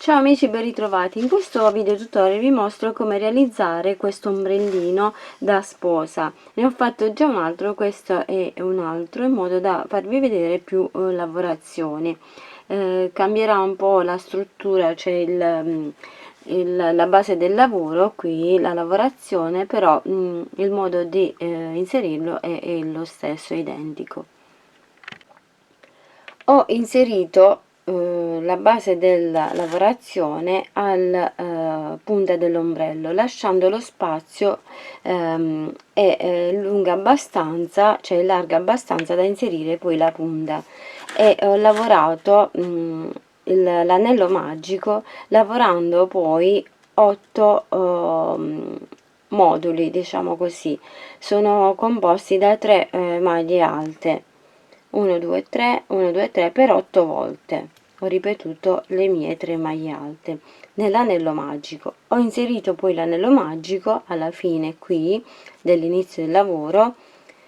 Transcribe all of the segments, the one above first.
Ciao amici, ben ritrovati. In questo video tutorial vi mostro come realizzare questo ombrellino da sposa. Ne ho fatto già un altro, questo è un altro, in modo da farvi vedere più lavorazioni. Cambierà un po' la struttura, c'è la base del lavoro, qui la lavorazione, però il modo di inserirlo è lo stesso, è identico. Ho inserito la base della lavorazione al punta dell'ombrello, lasciando lo spazio lunga abbastanza, cioè larga abbastanza da inserire poi la punta, e ho lavorato l'anello magico lavorando poi 8 moduli, diciamo così. Sono composti da 3 maglie alte, 1 2 3 1 2 3 per 8 volte. Ho ripetuto le mie 3 maglie alte nell'anello magico. Ho inserito poi l'anello magico alla fine qui dell'inizio del lavoro,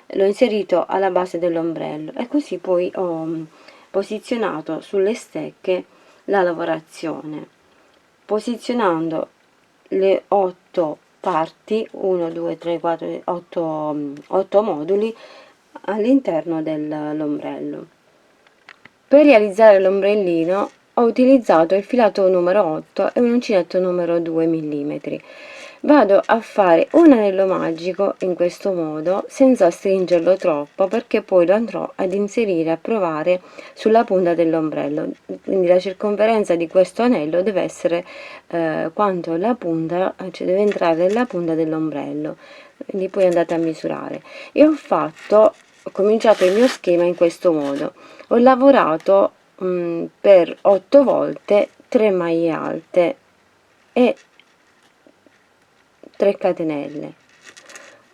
l'ho inserito alla base dell'ombrello e così poi ho posizionato sulle stecche la lavorazione, posizionando le 8 parti, 1 2 3 4 8 moduli all'interno dell'ombrello. Per realizzare l'ombrellino ho utilizzato il filato numero 8 e un uncinetto numero 2 mm. Vado a fare un anello magico in questo modo senza stringerlo troppo, perché poi lo andrò ad inserire, a provare sulla punta dell'ombrello, quindi la circonferenza di questo anello deve essere quanto la punta, cioè deve entrare nella punta dell'ombrello, quindi poi andate a misurare. E ho cominciato il mio schema in questo modo. Ho lavorato per 8 volte 3 maglie alte e 3 catenelle,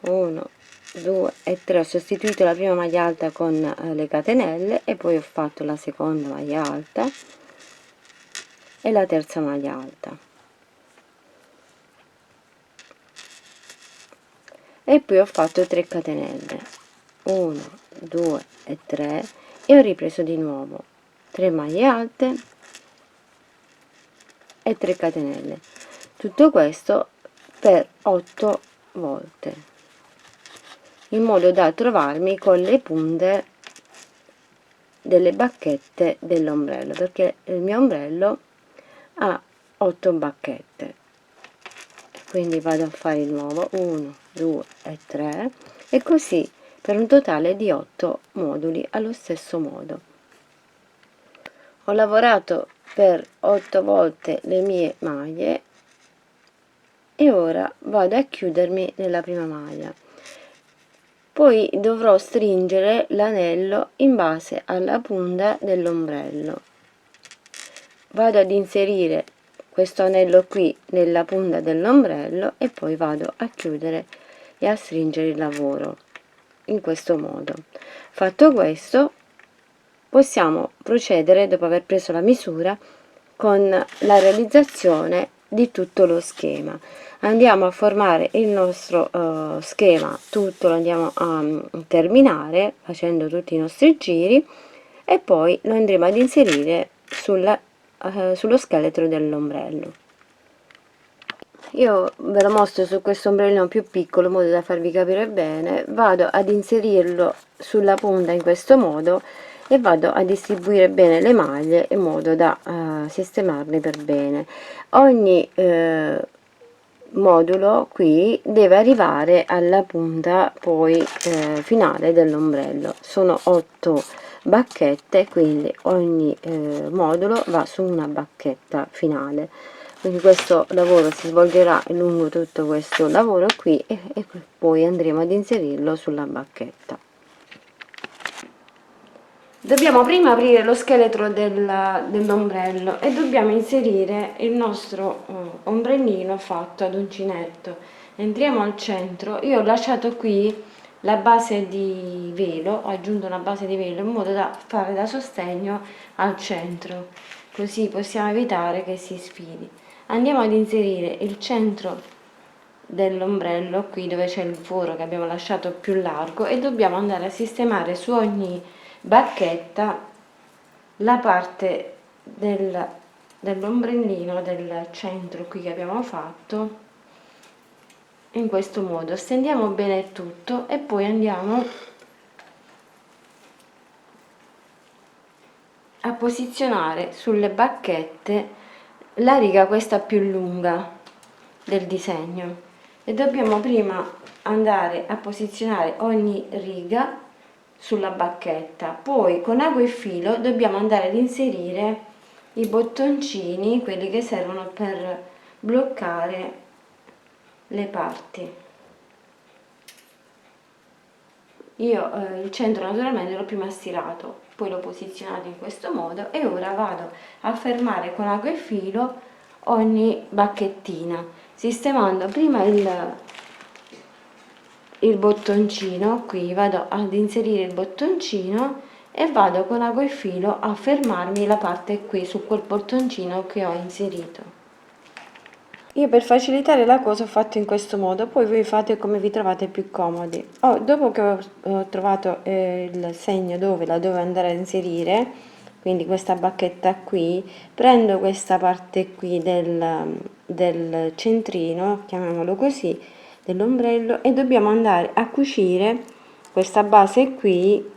1 2 e 3. Ho sostituito la prima maglia alta con le catenelle e poi ho fatto la seconda maglia alta e la terza maglia alta, e poi ho fatto 3 catenelle, 1 2 e 3, e ho ripreso di nuovo 3 maglie alte e 3 catenelle. Tutto questo per 8 volte, in modo da trovarmi con le punte delle bacchette dell'ombrello, perché il mio ombrello ha 8 bacchette. Quindi vado a fare di nuovo 1 2 e 3, e così per un totale di 8 moduli allo stesso modo. Ho lavorato per 8 volte le mie maglie e ora vado a chiudermi nella prima maglia. Poi dovrò stringere l'anello in base alla punta dell'ombrello. Vado ad inserire questo anello qui nella punta dell'ombrello e poi vado a chiudere e a stringere il lavoro in questo modo. Fatto questo, possiamo procedere, dopo aver preso la misura, con la realizzazione di tutto lo schema. Andiamo a formare il nostro schema, tutto lo andiamo a terminare facendo tutti i nostri giri, e poi lo andremo ad inserire sullo scheletro dell'ombrello. Io ve lo mostro su questo ombrellino più piccolo, in modo da farvi capire bene. Vado ad inserirlo sulla punta in questo modo e vado a distribuire bene le maglie in modo da sistemarle per bene. Ogni modulo qui deve arrivare alla punta poi finale dell'ombrello. Sono 8 bacchette, quindi ogni modulo va su una bacchetta finale. Quindi questo lavoro si svolgerà lungo tutto questo lavoro qui e poi andremo ad inserirlo sulla bacchetta. Dobbiamo prima aprire lo scheletro dell'ombrello e dobbiamo inserire il nostro ombrellino fatto ad uncinetto. Entriamo al centro. Io ho lasciato qui la base di velo, ho aggiunto una base di velo in modo da fare da sostegno al centro, così possiamo evitare che si sfili. Andiamo ad inserire il centro dell'ombrello qui dove c'è il foro che abbiamo lasciato più largo, e dobbiamo andare a sistemare su ogni bacchetta la parte dell'ombrellino del centro qui che abbiamo fatto in questo modo. Stendiamo bene tutto e poi andiamo a posizionare sulle bacchette la riga questa più lunga del disegno e dobbiamo prima andare a posizionare ogni riga sulla bacchetta, poi con ago e filo dobbiamo andare ad inserire i bottoncini, quelli che servono per bloccare le parti. Io il centro naturalmente l'ho prima stirato, poi l'ho posizionato in questo modo e ora vado a fermare con ago e filo ogni bacchettina, sistemando prima il bottoncino. Qui vado ad inserire il bottoncino e vado con ago e filo a fermarmi la parte qui su quel bottoncino che ho inserito. Io per facilitare la cosa ho fatto in questo modo, poi voi fate come vi trovate più comodi. Dopo che ho trovato il segno dove la devo andare a inserire, quindi questa bacchetta qui, prendo questa parte qui del centrino, chiamiamolo così, dell'ombrello e dobbiamo andare a cucire questa base qui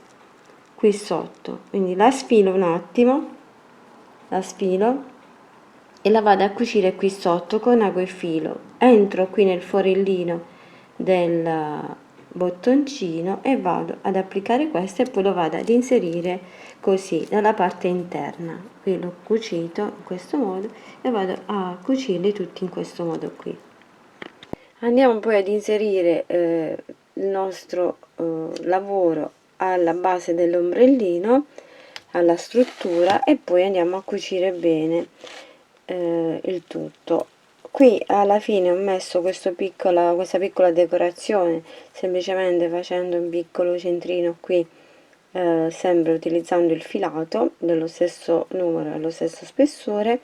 sotto. Quindi la sfilo un attimo, la sfilo e la vado a cucire qui sotto con ago e filo. Entro qui nel forellino del bottoncino e vado ad applicare questo e poi lo vado ad inserire così dalla parte interna. Qui l'ho cucito in questo modo e vado a cucirli tutti in questo modo qui. Andiamo poi ad inserire il nostro lavoro alla base dell'ombrellino, alla struttura, e poi andiamo a cucire bene il tutto. Qui alla fine ho messo questa piccola decorazione, semplicemente facendo un piccolo centrino qui, sempre utilizzando il filato dello stesso numero e lo stesso spessore,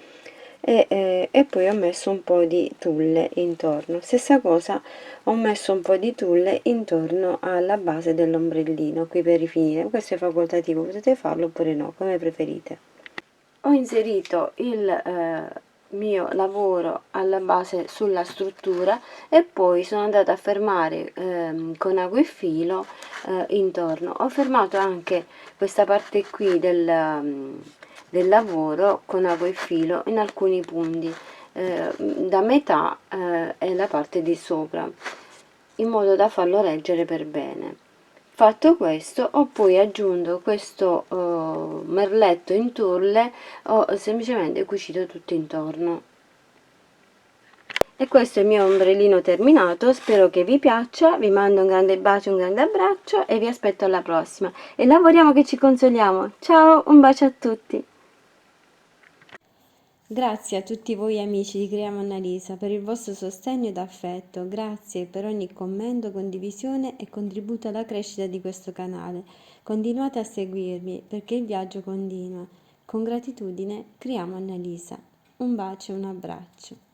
e poi ho messo un po' di tulle intorno. Stessa cosa, ho messo un po' di tulle intorno alla base dell'ombrellino qui per rifinire. Questo è facoltativo, potete farlo oppure no, come preferite. Ho inserito il mio lavoro alla base sulla struttura e poi sono andata a fermare con ago e filo intorno. Ho fermato anche questa parte qui del lavoro con ago e filo in alcuni punti, da metà e la parte di sopra, in modo da farlo reggere per bene. Fatto questo, ho poi aggiunto questo merletto in tulle, ho semplicemente cucito tutto intorno. E questo è il mio ombrellino terminato, spero che vi piaccia, vi mando un grande bacio, un grande abbraccio e vi aspetto alla prossima. E lavoriamo che ci consoliamo. Ciao, un bacio a tutti! Grazie a tutti voi amici di Creiamo Annalisa per il vostro sostegno ed affetto, grazie per ogni commento, condivisione e contributo alla crescita di questo canale. Continuate a seguirmi perché il viaggio continua. Con gratitudine, Creiamo Annalisa. Un bacio e un abbraccio.